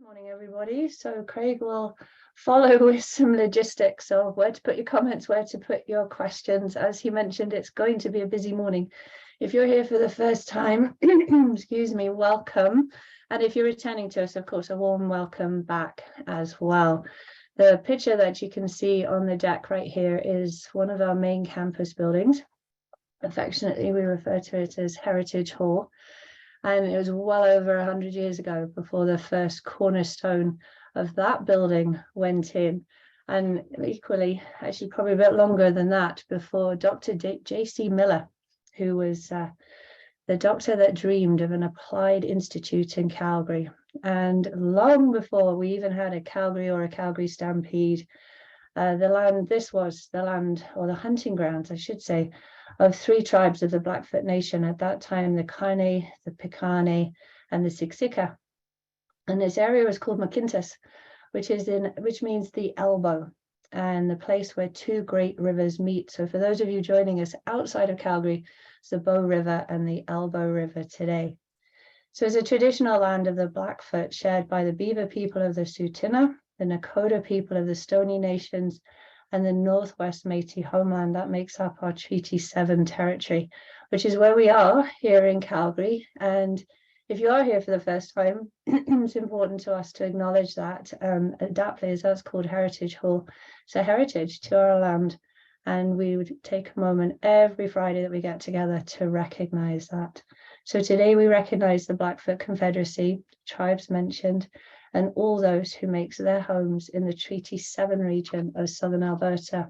Morning, everybody. So Craig will follow with some logistics of where to put your comments, where to put your questions. As he mentioned, it's going to be a busy morning. If you're here for the first time, excuse me, welcome. And if you're returning to us, of course, a warm welcome back as well. The picture that you can see on the deck right here is one of our main campus buildings. Affectionately, we refer to it as Heritage Hall. And it was well over 100 years ago before the first cornerstone of that building went in. And equally, actually probably a bit longer than that, before Dr. J.C. Miller, who was the doctor that dreamed of an applied institute in Calgary. And long before we even had a Calgary or a Calgary Stampede, this was the land, or the hunting grounds, I should say, of three tribes of the Blackfoot Nation at that time: the Kainai, the Piikani, and the Siksika. And this area was called Maquintas, which means the elbow, and the place where two great rivers meet. So for those of you joining us outside of Calgary, it's the Bow River and the Elbow River today. So it's a traditional land of the Blackfoot shared by the Beaver people of the Tsuut'ina, the Nakota people of the Stoney Nations, and the Northwest Métis homeland. That makes up our Treaty 7 territory, which is where we are here in Calgary. And if you are here for the first time, it's important to us to acknowledge that adaptly, as that's called Heritage Hall. It's a heritage to our land, and we would take a moment every Friday that we get together to recognize that. So today we recognize the Blackfoot Confederacy, tribes mentioned, and all those who make their homes in the Treaty 7 region of Southern Alberta.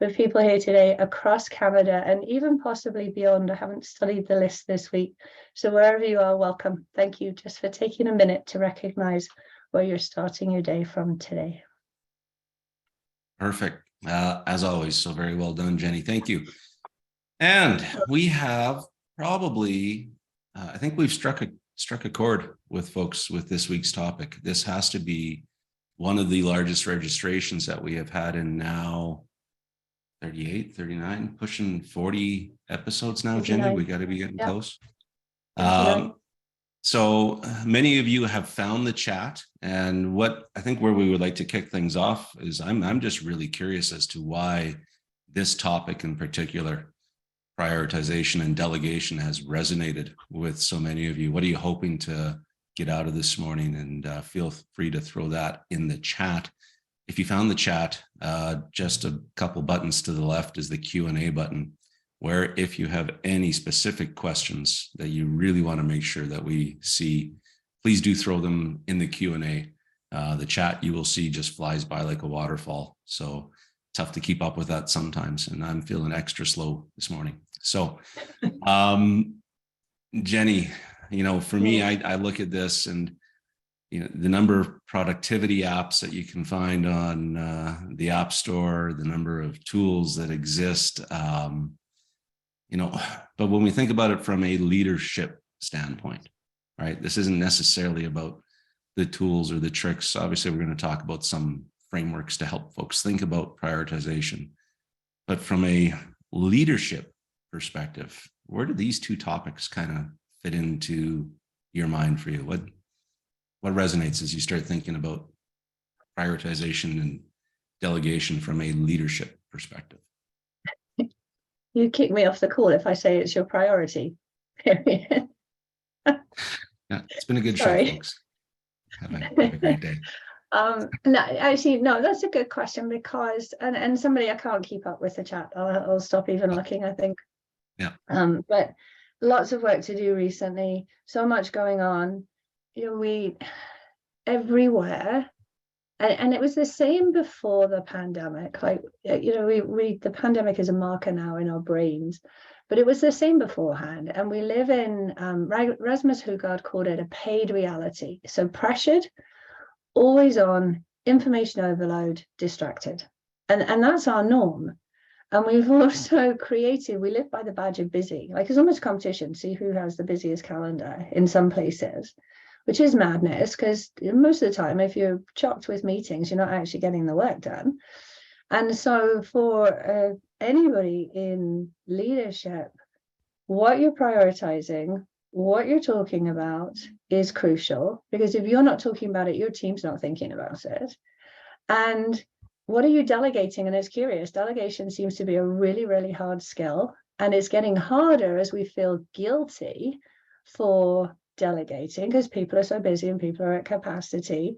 We have people here today across Canada and even possibly beyond. I haven't studied the list this week. So wherever you are, welcome. Thank you just for taking a minute to recognize where you're starting your day from today. Perfect. As always, so very well done, Jenny. Thank you. And we have probably, I think we've struck a chord with folks with this week's topic. This has to be one of the largest registrations that we have had in now 38, 39, pushing 40 episodes now, Jenny. We got to be getting close. So many of you have found the chat, and what I think where we would like to kick things off is I'm just really curious as to why this topic in particular, prioritization and delegation, has resonated with so many of you. What are you hoping to get out of this morning? And feel free to throw that in the chat. If you found the chat, just a couple buttons to the left is the Q&A button, where if you have any specific questions that you really want to make sure that we see, please do throw them in the Q&A. The chat, you will see, just flies by like a waterfall. So tough to keep up with that sometimes, and I'm feeling extra slow this morning. So Jenny, for me, I look at this, and the number of productivity apps that you can find on the App Store, the number of tools that exist, but when we think about it from a leadership standpoint, right, this isn't necessarily about the tools or the tricks. Obviously, we're going to talk about some frameworks to help folks think about prioritization. But from a leadership perspective, where do these two topics kind of fit into your mind for you? What resonates as you start thinking about prioritization and delegation from a leadership perspective? You kick me off the call if I say it's your priority. Yeah, it's been a good show, folks. Have a great day. No, that's a good question, because and somebody, I can't keep up with the chat. I'll stop even looking, I think. Yeah. But lots of work to do recently. So much going on. We everywhere. And it was the same before the pandemic. Like, the pandemic is a marker now in our brains, but it was the same beforehand. And we live in, Rasmus Hugard called it a paid reality. So pressured, always on, information overload, distracted. And that's our norm. And we've also created, we live by the badge of busy. Like, it's almost a competition, see who has the busiest calendar in some places, which is madness, because most of the time, if you're chocked with meetings, you're not actually getting the work done. And so for anybody in leadership, what you're prioritizing, what you're talking about is crucial, because if you're not talking about it, your team's not thinking about it. And what are you delegating? And it's curious, delegation seems to be a really, really hard skill. And it's getting harder as we feel guilty for delegating, because people are so busy and people are at capacity.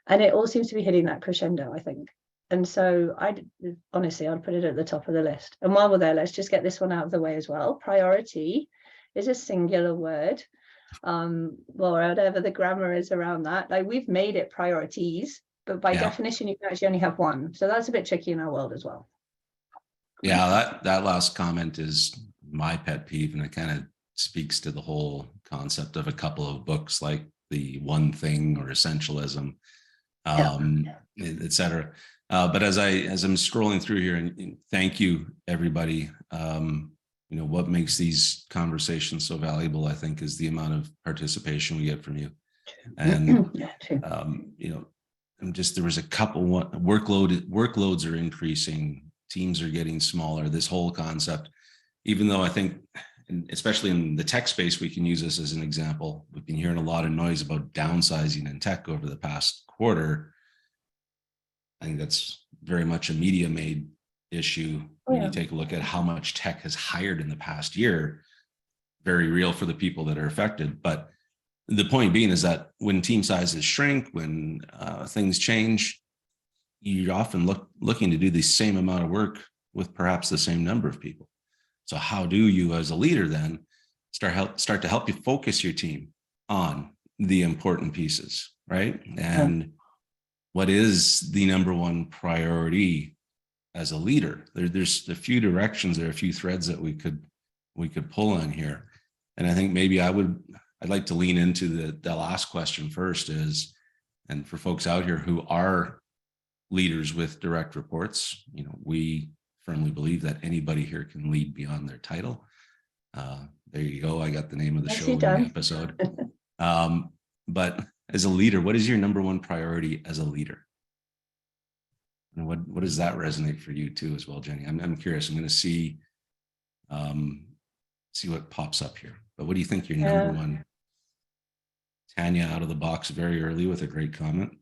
And it all seems to be hitting that crescendo, I think. And so I'd put it at the top of the list. And while we're there, let's just get this one out of the way as well. Priority is a singular word, or whatever the grammar is around that. Like, we've made it priorities, but by definition, you can actually only have one. So that's a bit tricky in our world as well. Yeah, that last comment is my pet peeve, and it kind of speaks to the whole concept of a couple of books like The One Thing or Essentialism, et cetera. But as I'm scrolling through here, and thank you, everybody. What makes these conversations so valuable, I think, is the amount of participation we get from you. And, there was a couple, workloads are increasing, teams are getting smaller, this whole concept, even though I think, especially in the tech space, we can use this as an example. We've been hearing a lot of noise about downsizing in tech over the past quarter. I think that's very much a media made issue. When you take a look at how much tech has hired in the past year, very real for the people that are affected. But the point being is that when team sizes shrink, when things change, you're often looking to do the same amount of work with perhaps the same number of people. So how do you, as a leader, then start to help you focus your team on the important pieces, right? And what is the number one priority as a leader? There's a few directions, there are a few threads that we could pull on here. And I think maybe I'd like to lean into the last question first is, and for folks out here who are leaders with direct reports, we firmly believe that anybody here can lead beyond their title. There you go. I got the name of the show in the episode. But as a leader, what is your number one priority as a leader? And what does that resonate for you too as well, Jenny? I'm curious. I'm going to see what pops up here. But what do you think your number one? Tanya out of the box very early with a great comment.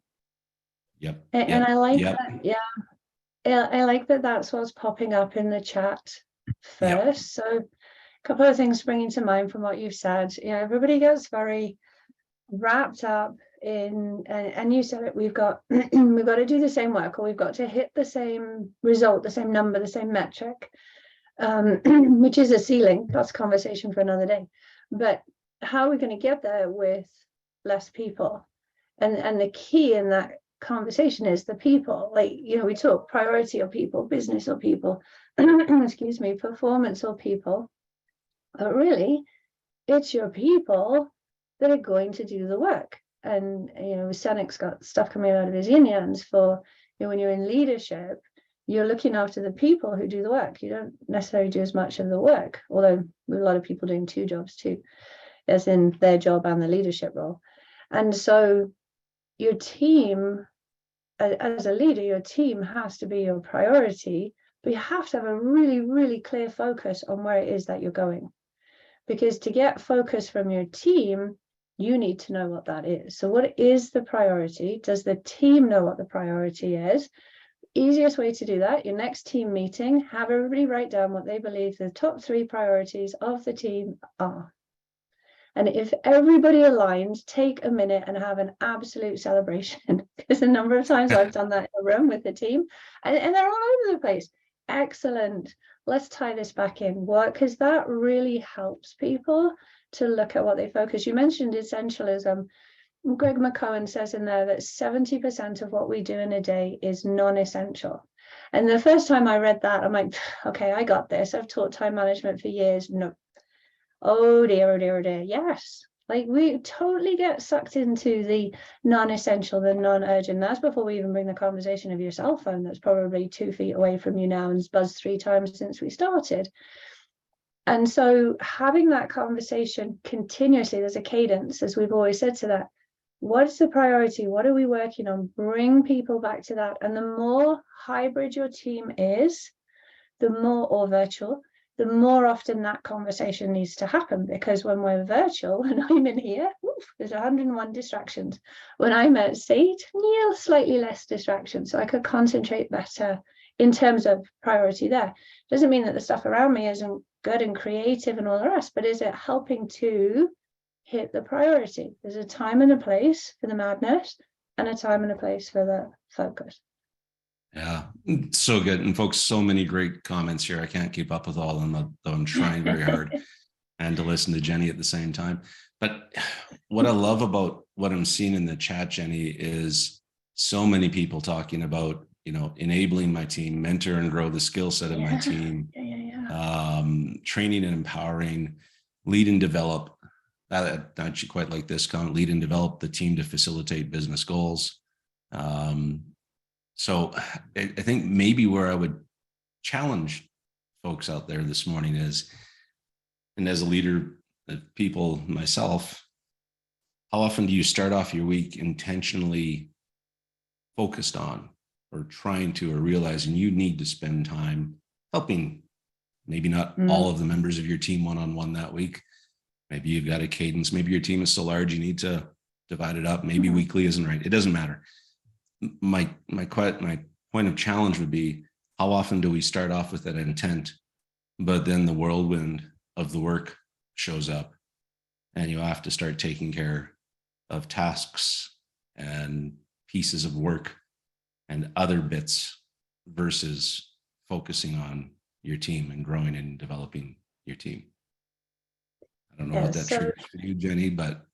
Yep. And I like that. Yeah. I like that that's what's popping up in the chat first. Yep. So a couple of things springing to mind from what you've said. Everybody gets very wrapped up in, and you said it, we've got to do the same work, or we've got to hit the same result, the same number, the same metric, which is a ceiling. That's a conversation for another day. But how are we going to get there with less people? And the key in that conversation is the people. Like, we talk priority or people, business or people, excuse me, performance or people. But really, it's your people that are going to do the work. And Senec's got stuff coming out of his yin yangs for when you're in leadership, you're looking after the people who do the work. You don't necessarily do as much of the work, although with a lot of people doing two jobs too, as in their job and the leadership role. And so your team, as a leader, your team has to be your priority, but you have to have a really, really clear focus on where it is that you're going. Because to get focus from your team, you need to know what that is. So what is the priority? Does the team know what the priority is? Easiest way to do that, your next team meeting, have everybody write down what they believe the top 3 priorities of the team are. And if everybody aligns, take a minute and have an absolute celebration. Because a number of times I've done that in a room with the team, and they're all over the place. Excellent. Let's tie this back in. Because that really helps people to look at what they focus. You mentioned essentialism. Greg McCohen says in there that 70% of what we do in a day is non-essential. And the first time I read that, I'm like, okay, I got this. I've taught time management for years. No. Oh dear, oh dear, oh dear. Yes. Like, we totally get sucked into the non-essential, the non-urgent. That's before we even bring the conversation of your cell phone that's probably 2 feet away from you now and has buzzed 3 times since we started. And so having that conversation continuously, there's a cadence, as we've always said to that. What's the priority? What are we working on? Bring people back to that. And the more hybrid your team is, the more, or virtual, the more often that conversation needs to happen, because when we're virtual and I'm in here, there's 101 distractions. When I'm at sea, slightly less distractions, so I could concentrate better in terms of priority there. Doesn't mean that the stuff around me isn't good and creative and all the rest, but is it helping to hit the priority? There's a time and a place for the madness and a time and a place for the focus. Yeah, so good. And folks, so many great comments here. I can't keep up with all of them, though I'm trying very hard and to listen to Jenny at the same time. But what I love about what I'm seeing in the chat, Jenny, is so many people talking about, enabling my team, mentor and grow the skill set of my team, training and empowering, lead and develop. I actually quite like this comment, lead and develop the team to facilitate business goals. So I think maybe where I would challenge folks out there this morning is, and as a leader of people myself, how often do you start off your week intentionally focused on or trying to, or realizing you need to spend time helping maybe not all of the members of your team one-on-one that week? Maybe you've got a cadence, maybe your team is so large you need to divide it up, maybe weekly isn't right, it doesn't matter. My point of challenge would be, how often do we start off with that intent, but then the whirlwind of the work shows up and you have to start taking care of tasks and pieces of work and other bits versus focusing on your team and growing and developing your team. I don't know what that triggers for you, Jenny, but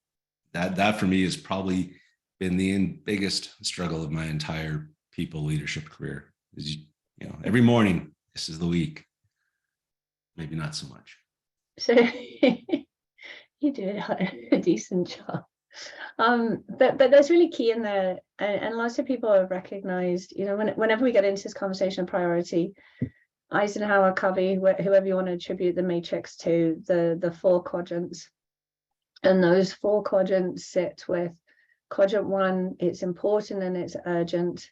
that for me has probably been the biggest struggle of my entire people leadership career. Is, every morning, this is the week. Maybe not so much. So you do a decent job. But that's really key in there. And lots of people have recognized, whenever we get into this conversation of priority, Eisenhower, Covey, whoever you want to attribute the matrix to, the 4 quadrants. And those 4 quadrants sit with quadrant 1, it's important and it's urgent.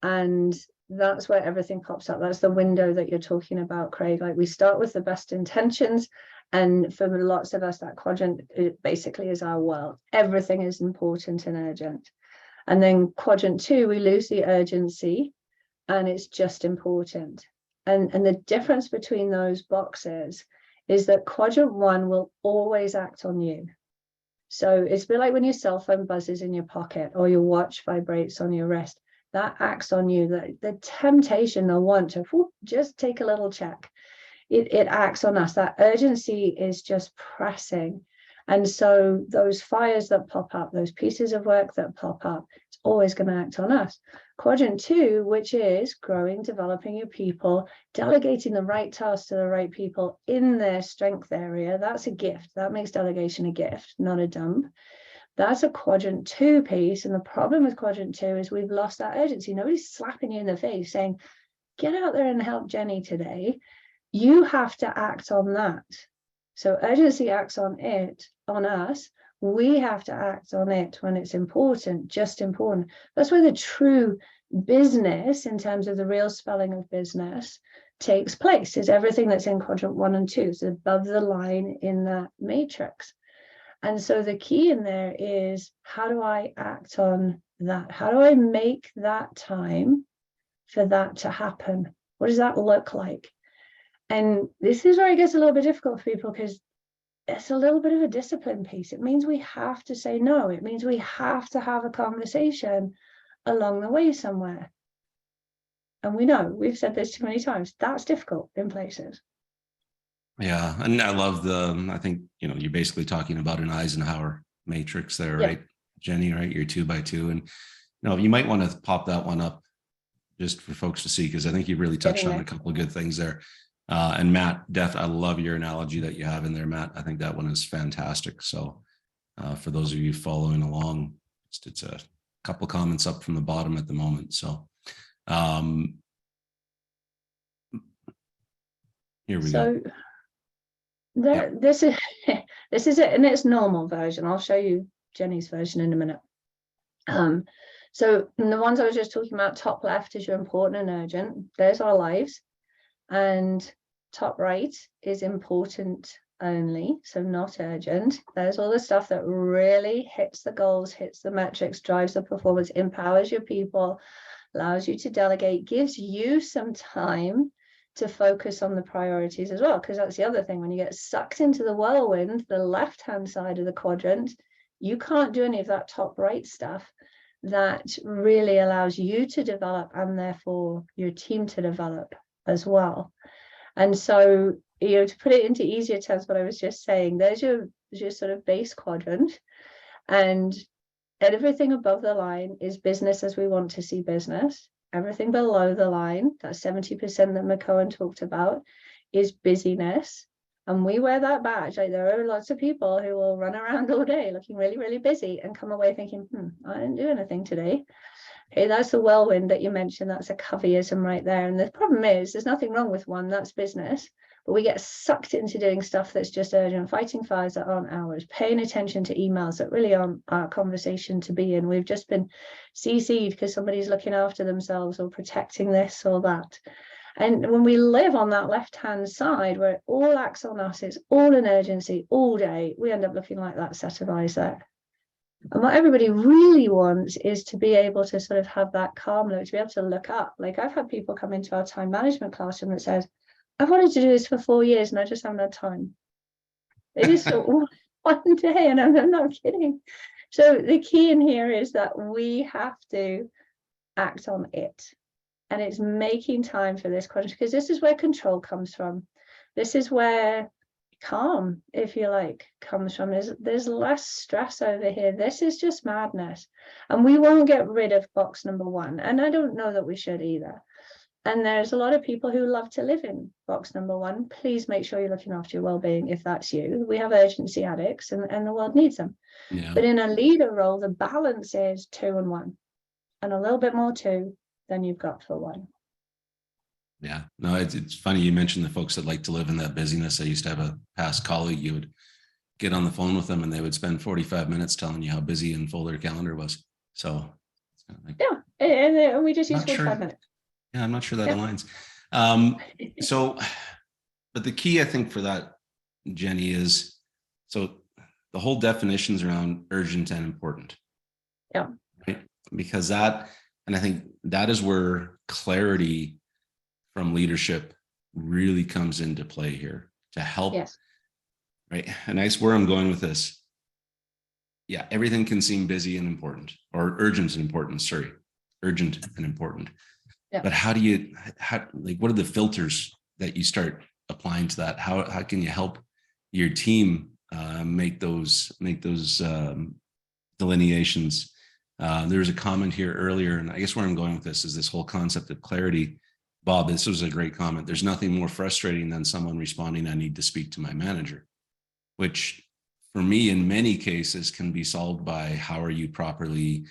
And that's where everything pops up. That's the window that you're talking about, Craig. Like, we start with the best intentions. And for lots of us, that quadrant basically is our world. Everything is important and urgent. And then quadrant 2, we lose the urgency and it's just important. And the difference between those boxes is that quadrant 1 will always act on you. So it's a bit like when your cell phone buzzes in your pocket or your watch vibrates on your wrist. That acts on you. The temptation, the want to just take a little check. It acts on us. That urgency is just pressing. And so those fires that pop up, those pieces of work that pop up, it's always going to act on us. Quadrant 2, which is growing, developing your people, delegating the right tasks to the right people in their strength area. That's a gift. That makes delegation a gift, not a dump. That's a quadrant 2 piece. And the problem with quadrant 2 is we've lost that urgency. Nobody's slapping you in the face saying, get out there and help Jenny today. You have to act on that. So urgency acts on it, on us. We have to act on it when it's important, just important. That's where the true business, in terms of the real spelling of business, takes place, is everything that's in quadrant 1 and 2, so above the line in that matrix. And so the key in there is, how do I act on that? How do I make that time for that to happen? What does that look like? And this is where it gets a little bit difficult for people, because it's a little bit of a discipline piece. It means we have to say no. It means we have to have a conversation along the way somewhere. And we know, we've said this too many times, that's difficult in places. Yeah. And I love I think, you're basically talking about an Eisenhower matrix there, right? Jenny, right? You're 2 by 2. And, you might want to pop that one up just for folks to see, because I think you really touched on a couple of good things there. And Matt, I love your analogy that you have in there, Matt. I think that one is fantastic. So for those of you following along, it's a couple comments up from the bottom at the moment. So here we go. This is it in its normal version. I'll show you Jenny's version in a minute. So the ones I was just talking about, top left is your important and urgent. There's our lives. And top right is important only, so not urgent. There's all the stuff that really hits the goals, hits the metrics, drives the performance, empowers your people, allows you to delegate, gives you some time to focus on the priorities as well. Because that's the other thing, when you get sucked into the whirlwind, the left-hand side of the quadrant, you can't do any of that top right stuff that really allows you to develop and therefore your team to develop as well. And so, to put it into easier terms, what I was just saying, there's your sort of base quadrant, and everything above the line is business as we want to see business. Everything below the line, that 70% that McCohen talked about, is busyness. And we wear that badge. Like, there are lots of people who will run around all day looking really, really busy and come away thinking, I didn't do anything today. Okay, that's the whirlwind that you mentioned. That's a Coveyism right there. And the problem is, there's nothing wrong with one, that's business. But we get sucked into doing stuff that's just urgent, fighting fires that aren't ours, paying attention to emails that really aren't our conversation to be in. We've just been CC'd because somebody's looking after themselves or protecting this or that. And when we live on that left-hand side, where it all acts on us, it's all an urgency all day, we end up looking like that set of eyes there. And what everybody really wants is to be able to sort of have that calm look, to be able to look up. Like, I've had people come into our time management classroom that says, I've wanted to do this for 4 years and I just haven't had time. It is all one day, and I'm not kidding. So the key in here is that we have to act on it. And it's making time for this quadrant, because this is where control comes from. This is where calm, if you like, comes from. There's less stress over here. This is just madness. And we won't get rid of box number 1. And I don't know that we should either. And there's a lot of people who love to live in box number 1. Please make sure you're looking after your well-being if that's you. We have urgency addicts, and the world needs them. Yeah. But in a leader role, the balance is 2 and 1, and a little bit more 2 than you've got for 1. Yeah, no, it's funny you mentioned the folks that like to live in that busyness. I used to have a past colleague. You would get on the phone with them and they would spend 45 minutes telling you how busy and full their calendar was. So like, yeah, and we just use 45 minutes. Yeah, I'm not sure that aligns. So, but the key, I think, for that, Jenny, is, so the whole definitions around urgent and important. Yeah. Right? Because that, and I think that is where clarity from leadership really comes into play here to help. Yes. Right. And that's where I'm going with this. Yeah, everything can seem busy and important, or urgent and important. Sorry, urgent and important. Yeah. But how, like, what are the filters that you start applying to that? How can you help your team make those delineations? There was a comment here earlier, and I guess where I'm going with this is this whole concept of clarity. Bob, this was a great comment. There's nothing more frustrating than someone responding, I need to speak to my manager, which for me, in many cases, can be solved by how are you properly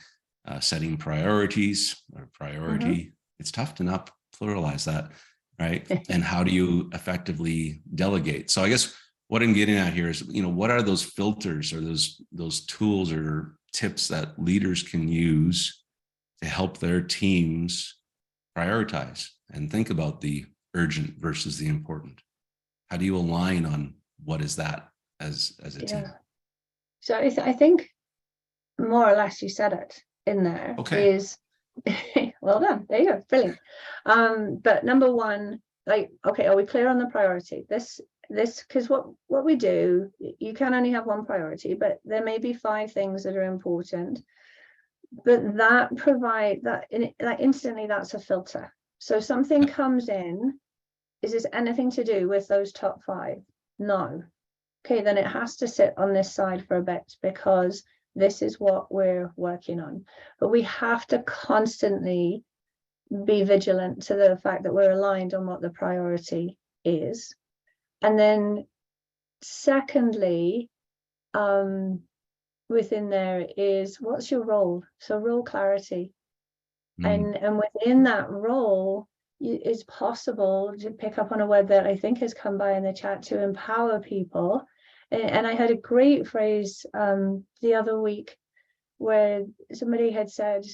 setting priorities or priority. Mm-hmm. It's tough to not pluralize that, right? And how do you effectively delegate? So I guess what I'm getting at here is, what are those filters or those tools or tips that leaders can use to help their teams prioritize and think about the urgent versus the important? How do you align on what is that as a team? So I think more or less you said it in there. Okay. Is well done. There you go. Brilliant. But number 1, like, okay, are we clear on the priority? This, because what we do, you can only have one priority, but there may be 5 things that are important. But that provide that instantly, that's a filter. So something comes in, is this anything to do with those top 5? No. Okay, then it has to sit on this side for a bit, because this is what we're working on. But we have to constantly be vigilant to the fact that we're aligned on what the priority is. And then secondly, within there is, what's your role? So role clarity. And within that role, it's possible to pick up on a word that I think has come by in the chat, to empower people. And I had a great phrase the other week where somebody had said,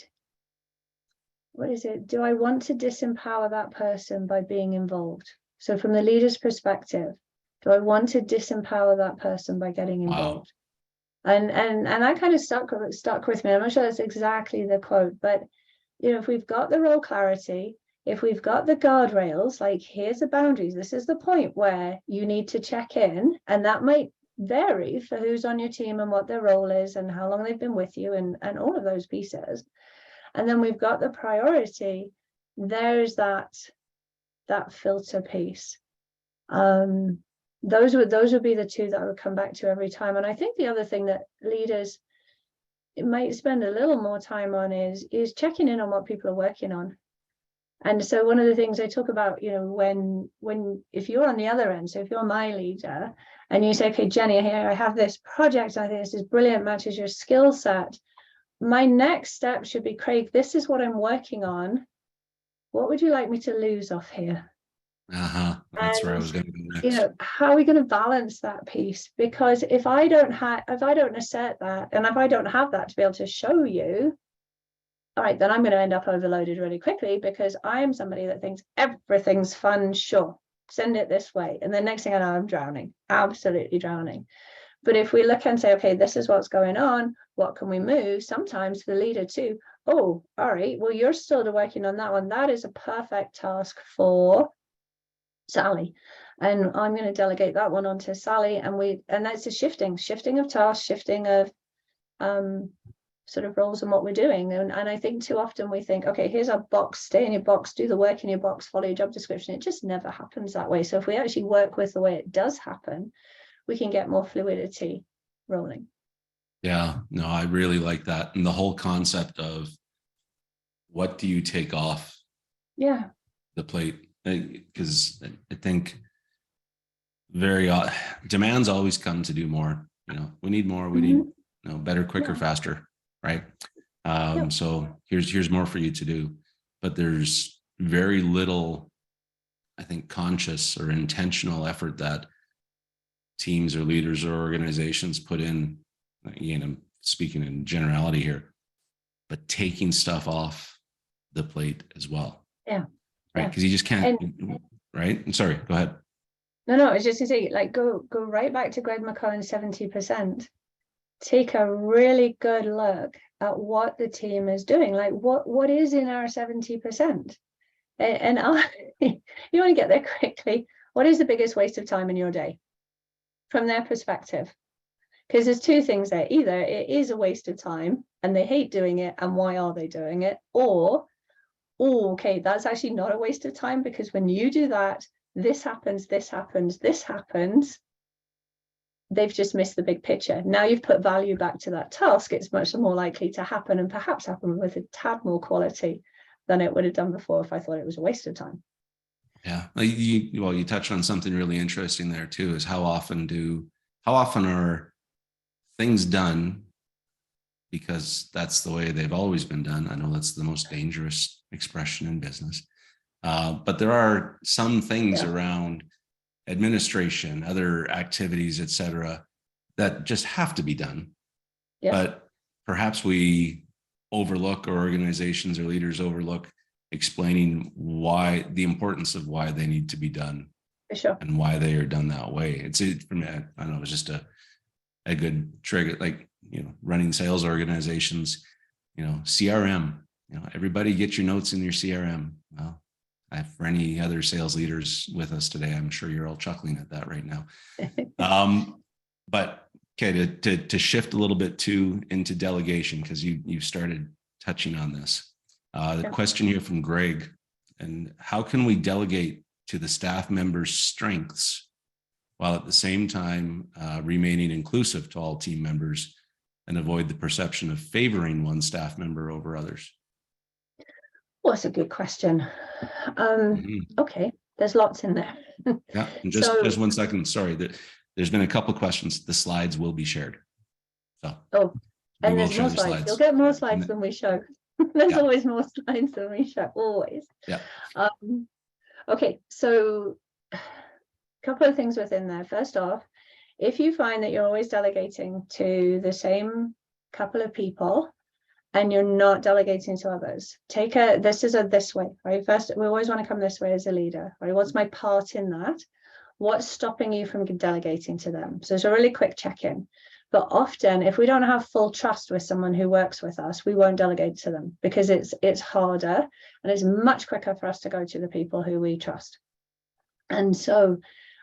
what is it? Do I want to disempower that person by being involved? So from the leader's perspective, do I want to disempower that person by getting involved? Wow. And that kind of stuck with me. I'm not sure that's exactly the quote, but if we've got the role clarity, if we've got the guardrails, like here's the boundaries, this is the point where you need to check in, and that might vary for who's on your team and what their role is and how long they've been with you and all of those pieces. And then we've got the priority. There's that filter piece. Those would be the two that I would come back to every time. And I think the other thing that leaders might spend a little more time on is checking in on what people are working on. And so one of the things I talk about, when if you're on the other end, so if you're my leader and you say, okay, Jenny, here I have this project, I think this is brilliant, matches your skill set. My next step should be, Craig, this is what I'm working on. What would you like me to lose off here? That's where I was going to go next. How are we going to balance that piece? Because if I don't assert that, and if I don't have that to be able to show you, all right, then I'm going to end up overloaded really quickly, because I'm somebody that thinks everything's fun. Sure, send it this way. And the next thing I know, I'm drowning, absolutely drowning. But if we look and say, okay, this is what's going on, what can we move? Sometimes the leader too, oh, all right, well, you're still working on that one. That is a perfect task for Sally. And I'm going to delegate that one onto Sally. And that's a shifting of tasks, shifting of sort of roles and what we're doing. And I think too often we think, okay, here's our box, stay in your box, do the work in your box, follow your job description. It just never happens that way. So if we actually work with the way it does happen, we can get more fluidity rolling. Yeah, no, I really like that. And the whole concept of what do you take off the plate? Because I think demands always come to do more. We need more, we need better, quicker, faster, right? So here's more for you to do. But there's very little, I think, conscious or intentional effort that teams or leaders or organizations put in. Again, I'm speaking in generality here, but taking stuff off the plate as well. Yeah. Right. Because you just can't, right? I'm sorry, go ahead. No, I was just gonna say, like, go right back to Greg McCullen's 70%. Take a really good look at what the team is doing. Like, what is in our 70%? And you want to get there quickly. What is the biggest waste of time in your day from their perspective? Because there's two things there. Either it is a waste of time and they hate doing it, and why are they doing it? Or, oh, okay, that's actually not a waste of time, because when you do that, this happens, this happens, this happens. They've just missed the big picture. Now you've put value back to that task. It's much more likely to happen, and perhaps happen with a tad more quality than it would have done before if I thought it was a waste of time. Yeah, you touched on something really interesting there too, is how often are things done because that's the way they've always been done. I know that's the most dangerous expression in business. But there are some things around administration, other activities, et cetera, that just have to be done. Yeah. But perhaps we overlook, or organizations or leaders overlook, explaining why, the importance of why they need to be done. For sure. And why they are done that way. It's, for me, I don't know, it's just a good trigger, like, running sales organizations, CRM, everybody get your notes in your CRM. Well, for any other sales leaders with us today, I'm sure you're all chuckling at that right now. But okay, to shift a little bit into delegation, because you started touching on this. The question here from Greg, and how can we delegate to the staff members' strengths while at the same time remaining inclusive to all team members, and avoid the perception of favoring one staff member over others? Well, that's a good question. Okay, there's lots in there. Yeah, and just 1 second. Sorry, there's been a couple of questions. The slides will be shared. So and there's more slides. You'll get more slides than we show. There's always more slides than we show, always. Yeah. Okay, so a couple of things within there. First off, if you find that you're always delegating to the same couple of people, and you're not delegating to others, this is a this way, right? First, we always want to come this way as a leader, right? What's my part in that? What's stopping you from delegating to them? So it's a really quick check-in. But often, if we don't have full trust with someone who works with us, we won't delegate to them because it's harder and it's much quicker for us to go to the people who we trust. And so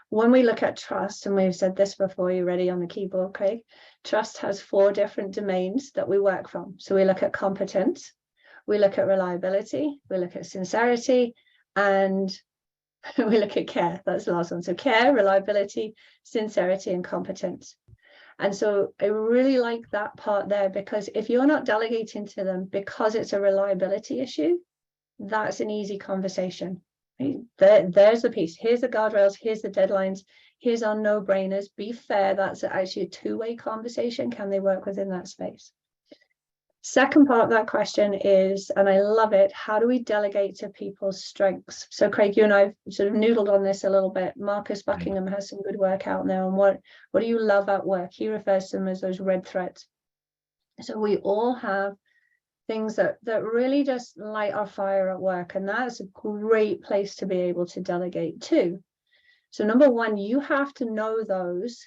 when we look at trust, and we've said this before, you ready on the keyboard, Craig? Trust has 4 different domains that we work from. So we look at competence, we look at reliability, we look at sincerity, and we look at care. That's the last one. So care, reliability, sincerity, and competence. And so I really like that part there, because if you're not delegating to them because it's a reliability issue, that's an easy conversation. There's the piece. Here's the guardrails. Here's the deadlines. Here's our no-brainers. Be fair. That's actually a 2-way conversation. Can they work within that space? Second part of that question is, and I love it, how do we delegate to people's strengths? So Craig, you and I sort of noodled on this a little bit. Marcus Buckingham has some good work out now on what do you love at work? He refers to them as those red threads. So we all have things that really just light our fire at work, and that's a great place to be able to delegate to. So number one, you have to know those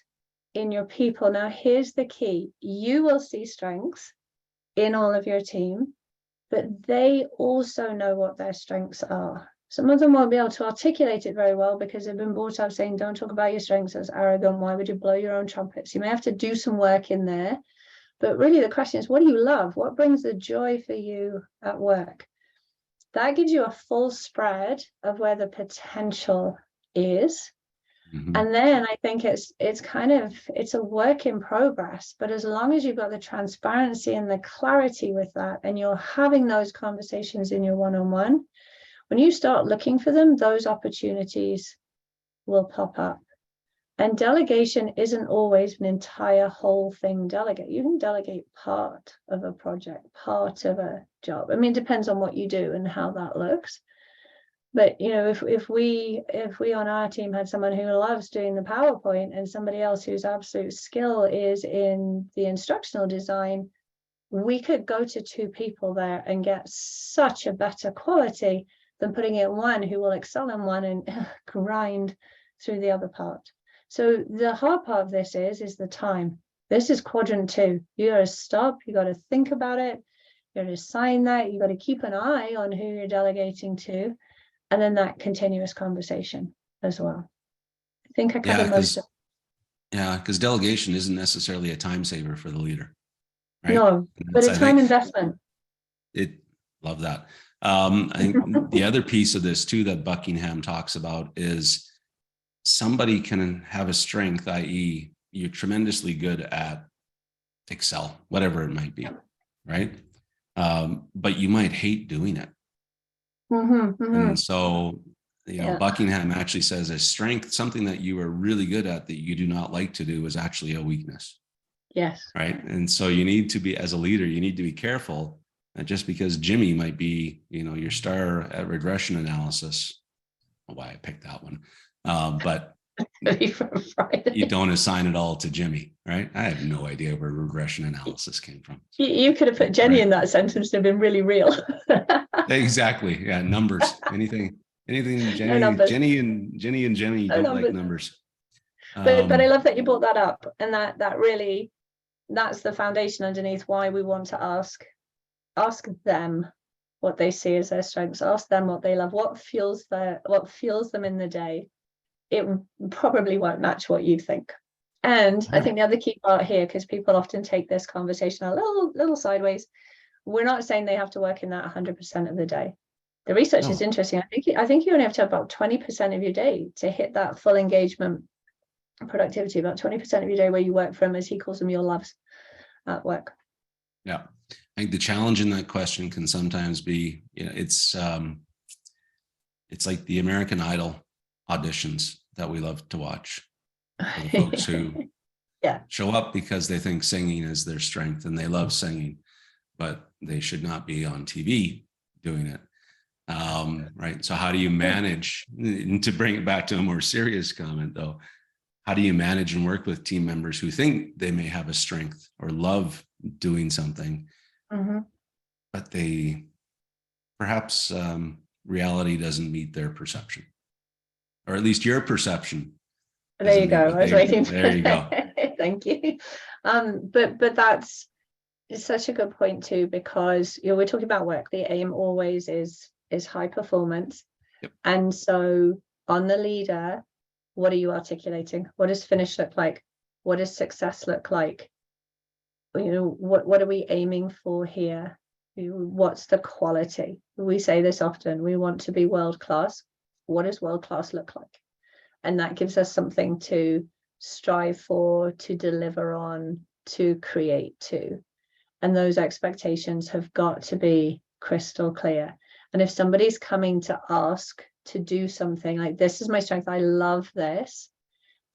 in your people. Now here's the key. You will see strengths in all of your team, but they also know what their strengths are. Some of them won't be able to articulate it very well because they've been brought up saying, don't talk about your strengths, that's arrogant, why would you blow your own trumpets? You may have to do some work in there, but really the question is, what do you love? What brings the joy for you at work? That gives you a full spread of where the potential is. And then I think it's a work in progress, but as long as you've got the transparency and the clarity with that, and you're having those conversations in your one-on-one, when you start looking for them, those opportunities will pop up. And delegation isn't always an entire whole thing delegate. You can delegate part of a project, part of a job. I mean, it depends on what you do and how that looks. But you know, if we on our team had someone who loves doing the PowerPoint and somebody else whose absolute skill is in the instructional design, we could go to 2 people there and get such a better quality than putting in one who will excel in one and grind through the other part. So the hard part of this is the time. This is quadrant 2. You got to stop, you got to think about it, you got to assign that, you got to keep an eye on who you're delegating to. And then that continuous conversation as well. I think I covered most of it. Yeah, because delegation isn't necessarily a time saver for the leader, right? No, but a time investment. Love that. I think the other piece of this too that Buckingham talks about is somebody can have a strength, i.e. you're tremendously good at Excel, whatever it might be, right? But you might hate doing it. And so, Buckingham actually says a strength, something that you are really good at that you do not like to do, is actually a weakness. Yes. Right. And so you need to be, as a leader, you need to be careful that just because Jimmy might be, your star at regression analysis, why I picked that one, but you don't assign it all to Jimmy, right? I have no idea where regression analysis came from. You could have put Jenny in that sentence to have been really real. Exactly. Yeah. Numbers. Anything Jenny, no Jenny and Jenny no don't numbers. Like numbers. But I love that you brought that up, and that really, that's the foundation underneath why we want to ask them what they see as their strengths, ask them what they love, what fuels them in the day. It probably won't match what you think. And I think the other key part here, because people often take this conversation a little sideways, we're not saying they have to work in that 100% of the day. The research is interesting. I think you only have to have about 20% of your day to hit that full engagement productivity, about 20% of your day where you work from, as he calls them, your loves at work. Yeah. I think the challenge in that question can sometimes be, it's like the American Idol auditions that we love to watch. The folks who show up because they think singing is their strength and they love singing, but they should not be on TV doing it. Right. So how do you manage, and to bring it back to a more serious comment though, how do you manage and work with team members who think they may have a strength or love doing something, but they perhaps reality doesn't meet their perception, or at least your perception. There you go. I was waiting for there you go. Thank you. But that's such a good point too, because we're talking about work. The aim always is high performance. Yep. And so on the leader, what are you articulating? What does finish look like? What does success look like? What are we aiming for here? What's the quality? We say this often, we want to be world class. What does world class look like? And that gives us something to strive for, to deliver on, to create to. And those expectations have got to be crystal clear. And if somebody's coming to ask to do something like, this is my strength, I love this,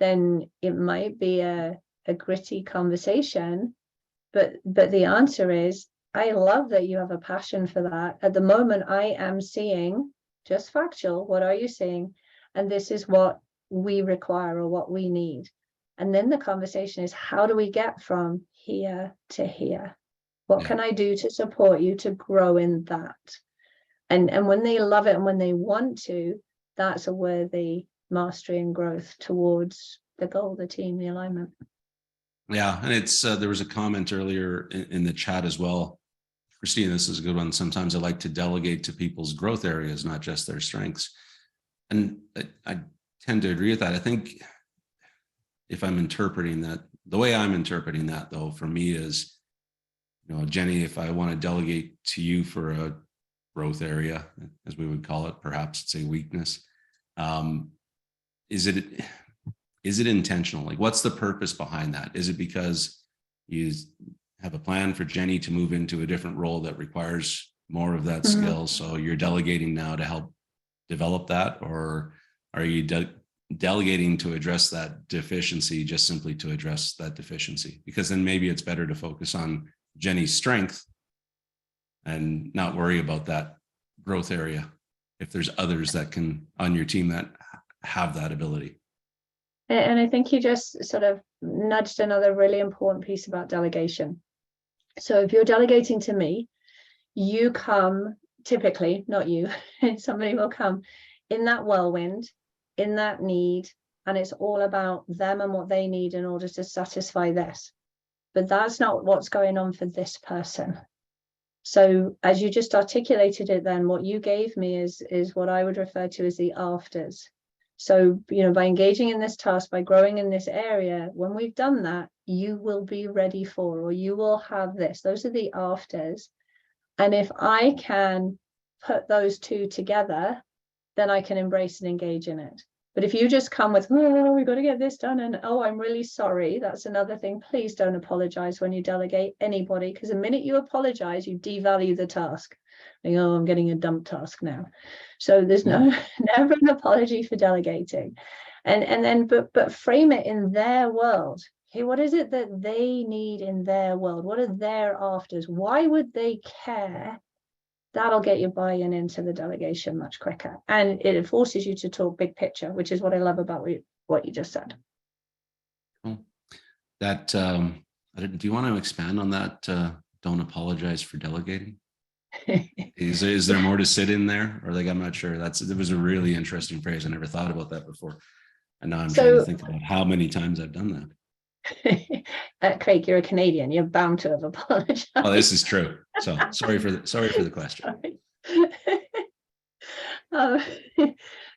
then it might be a gritty conversation. But the answer is, I love that you have a passion for that. At the moment, I am seeing, just factual, what are you seeing? And this is what we require or what we need. And then the conversation is, how do we get from here to here? What can I do to support you to grow in that? And when they love it and when they want to, that's a worthy mastery and growth towards the goal, the team, the alignment. Yeah, and it's there was a comment earlier in the chat as well. Christine, this is a good one. Sometimes I like to delegate to people's growth areas, not just their strengths. And I tend to agree with that. I think if I'm interpreting that, the way I'm interpreting that though, for me is, Jenny, if I want to delegate to you for a growth area, as we would call it, perhaps it's a weakness. Is it intentional? Like, what's the purpose behind that? Is it because you have a plan for Jenny to move into a different role that requires more of that skill, so you're delegating now to help develop that? Or are you delegating to address that deficiency, just simply to address that deficiency? Because then maybe it's better to focus on Jenny's strength and not worry about that growth area if there's others that can on your team that have that ability. And I think you just sort of nudged another really important piece about delegation. So if you're delegating to me, you come, typically, not you, somebody will come in that whirlwind, in that need, and it's all about them and what they need in order to satisfy this. But that's not what's going on for this person. So as you just articulated it, then what you gave me is what I would refer to as the afters. So, by engaging in this task, by growing in this area, when we've done that, you will be ready for, or you will have this. Those are the afters. And if I can put those two together, then I can embrace and engage in it. But if you just come with, oh, we've got to get this done, and oh, I'm really sorry, that's another thing. Please don't apologize when you delegate anybody, because the minute you apologize, you devalue the task. Like, oh, I'm getting a dump task now. So there's never an apology for delegating. And then but frame it in their world. Okay, what is it that they need in their world? What are their afters? Why would they care? That'll get you buy-in into the delegation much quicker. And it forces you to talk big picture, which is what I love about what you just said. Cool. That, do you want to expand on that? Don't apologize for delegating. Is there more to sit in there? Or I'm not sure. It was a really interesting phrase. I never thought about that before. And now I'm trying to think about how many times I've done that. Craig, you're a Canadian. You're bound to have apologized. Oh, this is true. So sorry for the question.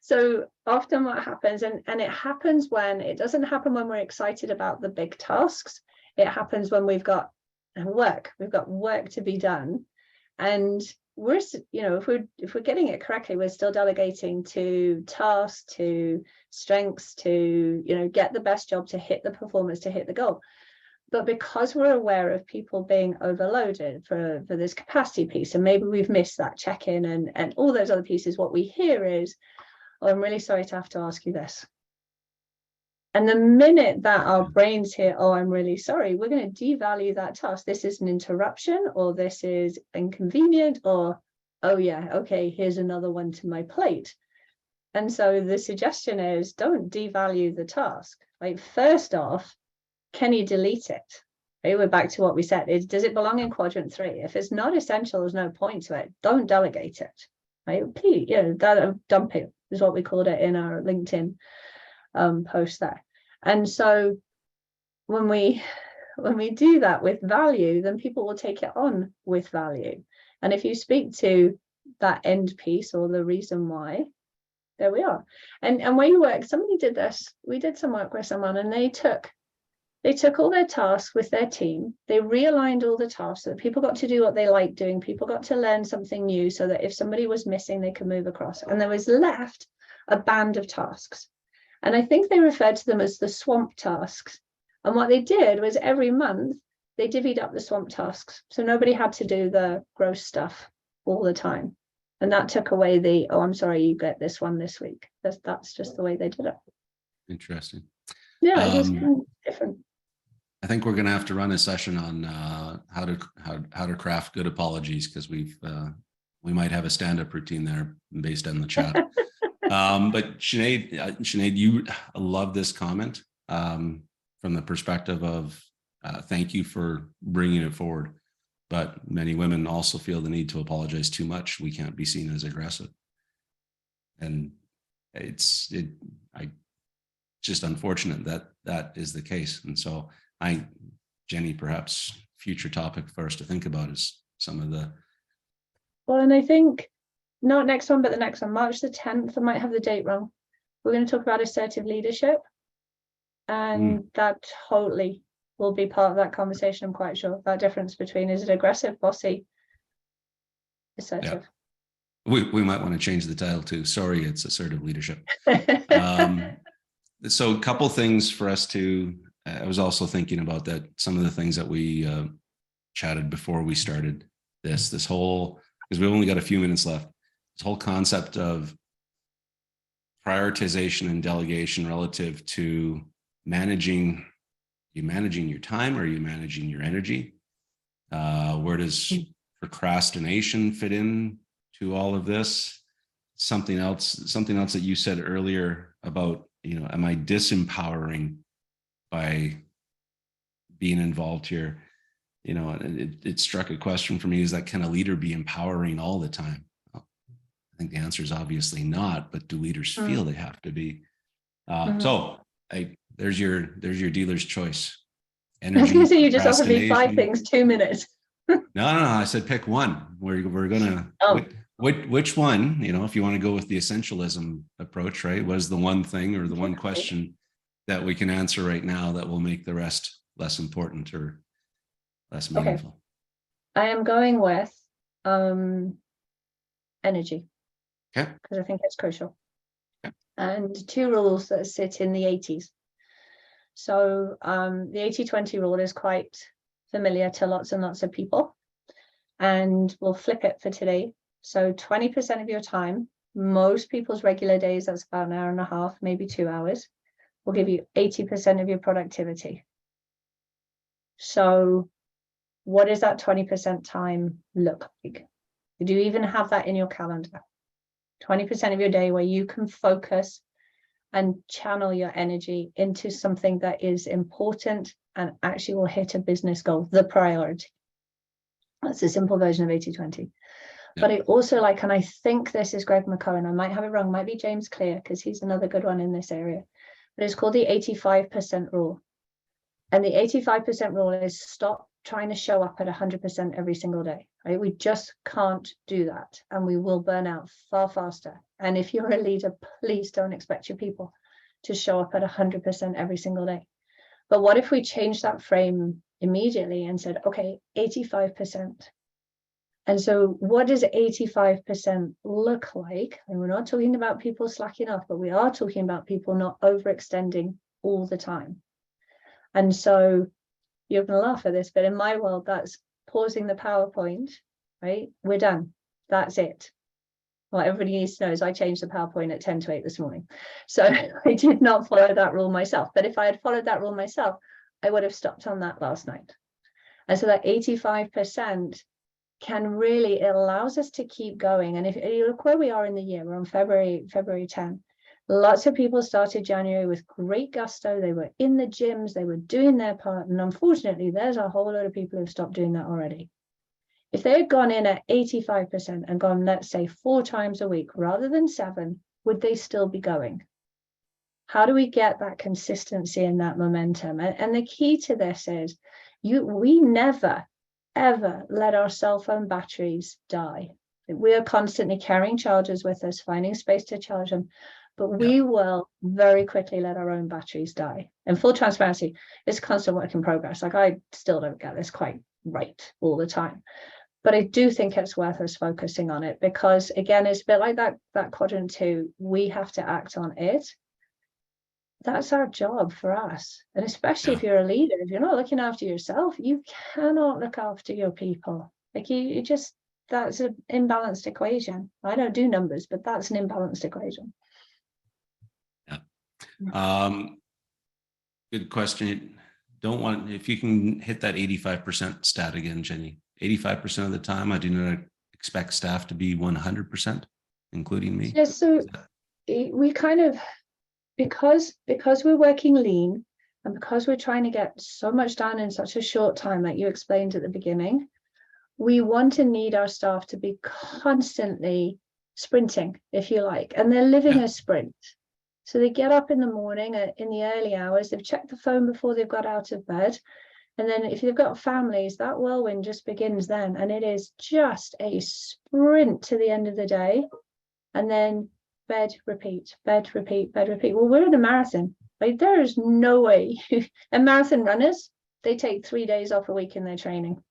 So often what happens, and it happens when it doesn't happen when we're excited about the big tasks. It happens when we've got work to be done, and we're, if we're getting it correctly, we're still delegating to tasks, to strengths, to get the best job, to hit the performance, to hit the goal. But because we're aware of people being overloaded for this capacity piece, and maybe we've missed that check-in and all those other pieces, what we hear is, oh, I'm really sorry to have to ask you this. And the minute that our brains hear, oh, I'm really sorry, we're going to devalue that task. This is an interruption, or this is inconvenient, or, oh yeah, okay, here's another one to my plate. And so the suggestion is, don't devalue the task. Like, first off, can you delete it? Right? We're back to what we said. Does it belong in quadrant 3? If it's not essential, there's no point to it. Don't delegate it. Right? Please, dump it is what we called it in our LinkedIn post there. And so when we do that with value, then people will take it on with value. And if you speak to that end piece or the reason why, there we are. And where you work, somebody did this. We did some work with someone, and they took all their tasks with their team. They realigned all the tasks so that people got to do what they like doing. People got to learn something new so that if somebody was missing, they could move across. And there was left a band of tasks. And I think they referred to them as the swamp tasks. And what they did was every month, they divvied up the swamp tasks. So nobody had to do the gross stuff all the time. And that took away the, oh, I'm sorry, you get this one this week. That's just the way they did it. Interesting. Yeah, it is kind of different. I think we're going to have to run a session on how to craft good apologies, because we might have a stand-up routine there based on the chat. But Sinead, you love this comment from the perspective of thank you for bringing it forward. But many women also feel the need to apologize too much. We can't be seen as aggressive, and it's just unfortunate that is the case. And so Jenny, perhaps future topic for us to think about is some of the. Well, and I think not next one, but the next one, March the 10th, I might have the date wrong. We're going to talk about assertive leadership. And that totally will be part of that conversation, I'm quite sure. That difference between, is it aggressive, bossy, assertive? Yeah. We might want to change the title to, sorry, it's assertive leadership. So a couple things for us to, I was also thinking about that, some of the things that we chatted before we started this whole, because we've only got a few minutes left, this whole concept of prioritization and delegation relative to managing your time, or are you managing your energy? Where does procrastination fit in to all of this? Something else that you said earlier about, am I disempowering by being involved here? It struck a question for me, is that, can a leader be empowering all the time? Well, I think the answer is obviously not, but do leaders feel they have to be? So there's your dealer's choice. Energy, I was going to say, you just offered me 5 things, 2 minutes. No, I said pick one. We're gonna. Which one? If you want to go with the essentialism approach, right? What is the one thing or the one question that we can answer right now that will make the rest less important or less meaningful? Okay. I am going with energy. Okay. Because I think it's crucial. Okay. And 2 rules that sit in the 80s. So the 80-20 rule is quite familiar to lots and lots of people. And we'll flip it for today. So 20% of your time, most people's regular days, that's about an hour and a half, maybe 2 hours, will give you 80% of your productivity. So what does that 20% time look like? Do you even have that in your calendar? 20% of your day where you can focus and channel your energy into something that is important and actually will hit a business goal, the priority. That's a simple version of 80-20. Yep. But I also like, and I think this is Greg McCohen, I might have it wrong, might be James Clear, because he's another good one in this area, but it's called the 85% rule. And the 85% rule is stop trying to show up at 100% every single day, right? We just can't do that, and we will burn out far faster. And if you're a leader, please don't expect your people to show up at 100% every single day. But what if we change that frame immediately and said, okay, 85%. And so what does 85% look like? And we're not talking about people slacking off, but we are talking about people not overextending all the time. And so you're going to laugh at this, but in my world, that's pausing the PowerPoint, right? We're done. That's it. Well, everybody needs to know is I changed the PowerPoint at 10 to 8 this morning. So I did not follow that rule myself. But if I had followed that rule myself, I would have stopped on that last night. And so that 85% can really, it allows us to keep going. And if you look where we are in the year, we're on February 10. Lots of people started January with great gusto. They were in the gyms, they were doing their part. And unfortunately, there's a whole lot of people who've stopped doing that already. If they had gone in at 85% and gone, let's say, 4 times a week rather than 7, would they still be going? How do we get that consistency and that momentum? And the key to this is we never, ever let our cell phone batteries die. We are constantly carrying chargers with us, finding space to charge them, but we will very quickly let our own batteries die. And full transparency, it's a constant work in progress. Like, I still don't get this quite right all the time. But I do think it's worth us focusing on it, because again, it's a bit like that quadrant 2. We have to act on it. That's our job for us. And especially if you're a leader, if you're not looking after yourself, you cannot look after your people. Like, you just, that's an imbalanced equation. I don't do numbers, but that's an imbalanced equation. Good question. Don't want, if you can hit that 85% stat again, Jenny. 85% of the time, I do not expect staff to be 100%, including me. Yeah, so we kind of, because we're working lean, and because we're trying to get so much done in such a short time, like you explained at the beginning, we want to need our staff to be constantly sprinting, if you like, and they're living a sprint. So they get up in the morning in the early hours, they've checked the phone before they've got out of bed. And then if you've got families, that whirlwind just begins then. And it is just a sprint to the end of the day. And then bed, repeat, bed, repeat, bed, repeat. Well, we're in a marathon. Like, there is no way. And marathon runners, they take 3 days off a week in their training.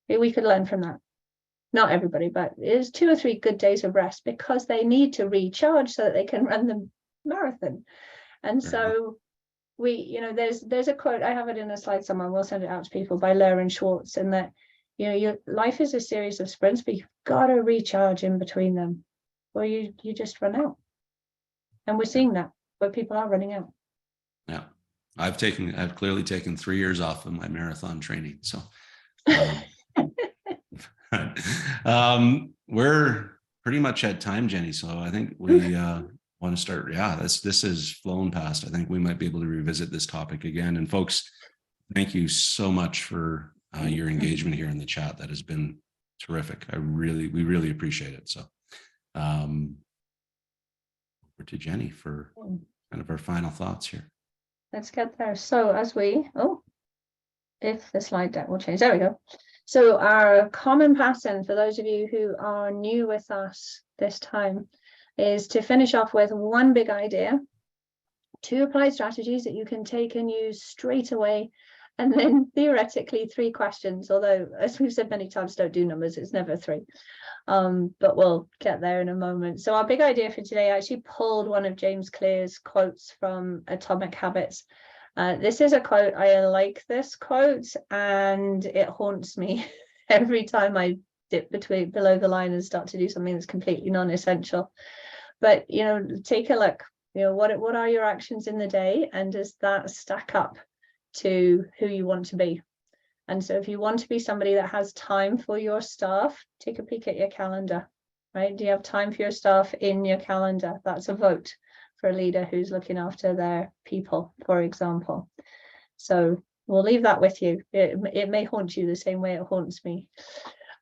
We could learn from that. Not everybody, but it's 2 or 3 good days of rest, because they need to recharge so that they can run the marathon. And so there's a quote, I have it in a slide somewhere, we'll send it out to people, by Lauren Schwartz, and that, your life is a series of sprints, but you've got to recharge in between them, or you just run out. And we're seeing that, where people are running out. Yeah. I've clearly taken 3 years off of my marathon training. So we're pretty much at time, Jenny. So I think we want to start. Yeah, this has flown past. I think we might be able to revisit this topic again. And folks, thank you so much for your engagement here in the chat. That has been terrific. We really appreciate it. So over to Jenny for kind of our final thoughts here. Let's get there. So if the slide deck will change, there we go. So our common pattern, for those of you who are new with us this time, is to finish off with 1 big idea, 2 applied strategies that you can take and use straight away, and then theoretically 3 questions, although, as we've said many times, don't do numbers, it's never 3. But we'll get there in a moment. So our big idea for today, I actually pulled one of James Clear's quotes from Atomic Habits. This is a quote. I like this quote, and it haunts me every time I dip below the line and start to do something that's completely non-essential. But take a look. What are your actions in the day, and does that stack up to who you want to be? And so if you want to be somebody that has time for your staff, take a peek at your calendar, right? Do you have time for your staff in your calendar? That's a vote for a leader who's looking after their people, for example. So we'll leave that with you. It may haunt you the same way it haunts me.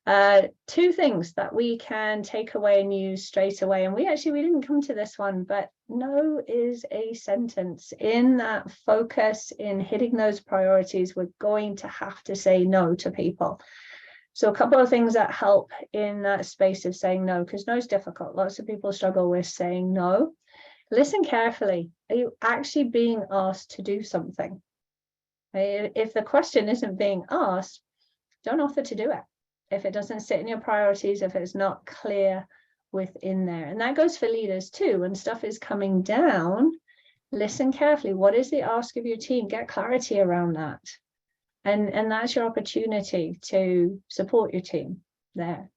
2 things that we can take away and use straight away. And we didn't come to this one, but no is a sentence. In that focus, in hitting those priorities, we're going to have to say no to people. So a couple of things that help in that space of saying no, because no is difficult. Lots of people struggle with saying no. Listen carefully. Are you actually being asked to do something? If the question isn't being asked, don't offer to do it. If it doesn't sit in your priorities, if it's not clear within there. And that goes for leaders too. When stuff is coming down, listen carefully. What is the ask of your team? Get clarity around that. And that's your opportunity to support your team there.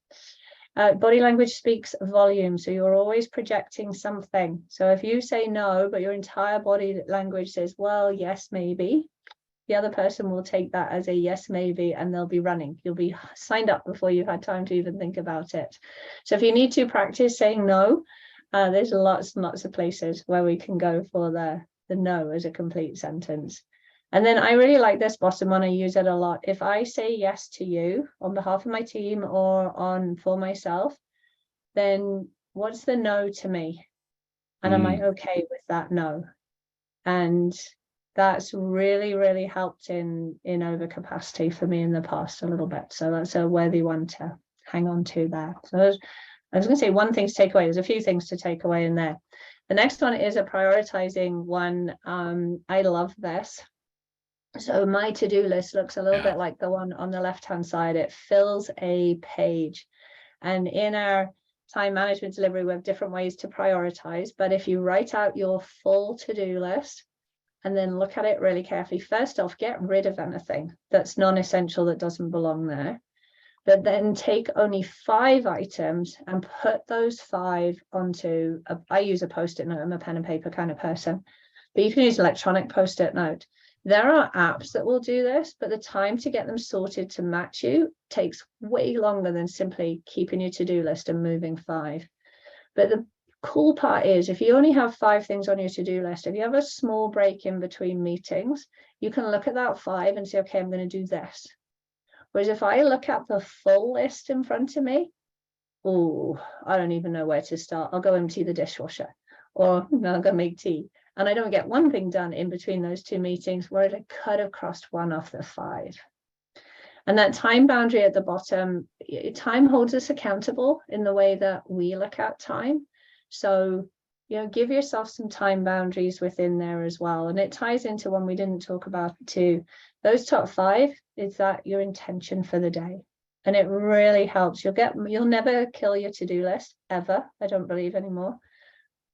Body language speaks volume, so you're always projecting something. So if you say no, but your entire body language says, well, yes, maybe, the other person will take that as a yes, maybe, and they'll be running. You'll be signed up before you've had time to even think about it. So if you need to practice saying no, There's lots and lots of places where we can go for the no as a complete sentence. And then I really like this bottom one. I use it a lot. If I say yes to you on behalf of my team or for myself, then what's the no to me? And am I okay with that no? And that's really, really helped in overcapacity for me in the past a little bit. So that's a worthy one to hang on to there. So I was going to say one thing to take away. There's a few things to take away in there. The next one is a prioritizing one. I love this. So my to-do list looks a little bit like the one on the left-hand side. It fills a page. And in our time management delivery, we have different ways to prioritize. But if you write out your full to-do list and then look at it really carefully, first off, get rid of anything that's non-essential, that doesn't belong there. But then take only 5 items and put those 5 onto, I use a Post-it note. I'm a pen and paper kind of person, but you can use electronic Post-it note. There are apps that will do this, but the time to get them sorted to match you takes way longer than simply keeping your to-do list and moving 5. But the cool part is, if you only have 5 things on your to-do list, if you have a small break in between meetings, you can look at that 5 and say, okay, I'm going to do this. Whereas if I look at the full list in front of me, oh, I don't even know where to start. I'll go empty the dishwasher, or I'll go make tea. And I don't get one thing done in between those 2 meetings, whereas I could have crossed one off the 5. And that time boundary at the bottom, time holds us accountable in the way that we look at time. So, give yourself some time boundaries within there as well. And it ties into one we didn't talk about too. Those top 5 is that your intention for the day. And it really helps. You'll never kill your to-do list ever, I don't believe anymore.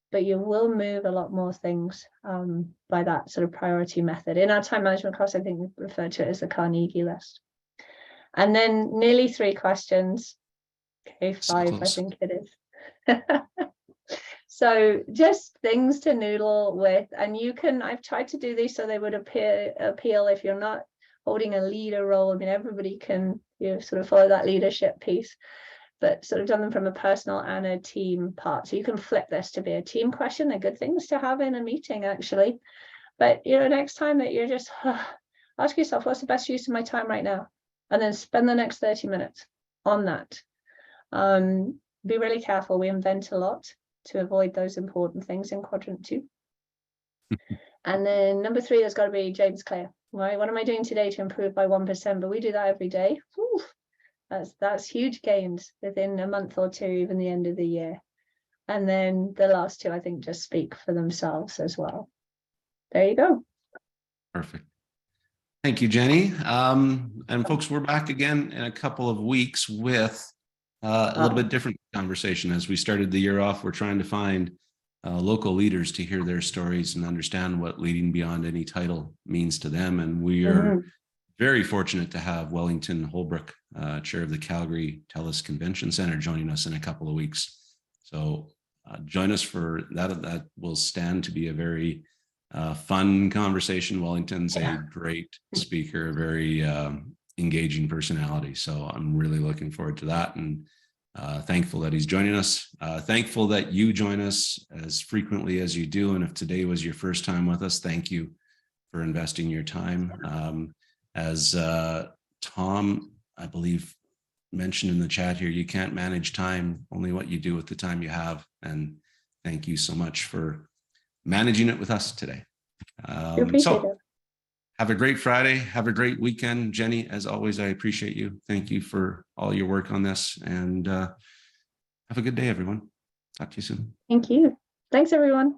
But you will move a lot more things by that sort of priority method. In our time management course, I think we refer to it as the Carnegie list. And then nearly 3 questions. Okay, 5, I think it is. So just things to noodle with. And I've tried to do these so they would appeal if you're not holding a leader role. I mean, everybody can sort of follow that leadership piece, but sort of done them from a personal and a team part. So you can flip this to be a team question. They're good things to have in a meeting, actually. But, next time that you're just, ask yourself, what's the best use of my time right now? And then spend the next 30 minutes on that. Be really careful. We invent a lot to avoid those important things in quadrant 2. And then number 3, there's got to be James Clear. Right? What am I doing today to improve by 1%? But we do that every day. Whew. That's huge gains within a month or 2, even the end of the year. And then the last 2, I think, just speak for themselves as well. There you go. Perfect. Thank you, Jenny. And folks, we're back again in a couple of weeks with a little bit different conversation. As we started the year off, we're trying to find local leaders to hear their stories and understand what leading beyond any title means to them. And we are very fortunate to have Wellington Holbrook, chair of the Calgary TELUS Convention Center, joining us in a couple of weeks. So join us for that. That will stand to be a very fun conversation. Wellington's a great speaker, a very engaging personality. So I'm really looking forward to that, and thankful that he's joining us. Thankful that you join us as frequently as you do. And if today was your first time with us, thank you for investing your time. As Tom, I believe, mentioned in the chat here, you can't manage time, only what you do with the time you have. And thank you so much for managing it with us today. So have a great Friday. Have a great weekend. Jenny, as always, I appreciate you. Thank you for all your work on this, and have a good day, everyone. Talk to you soon. Thank you. Thanks, everyone.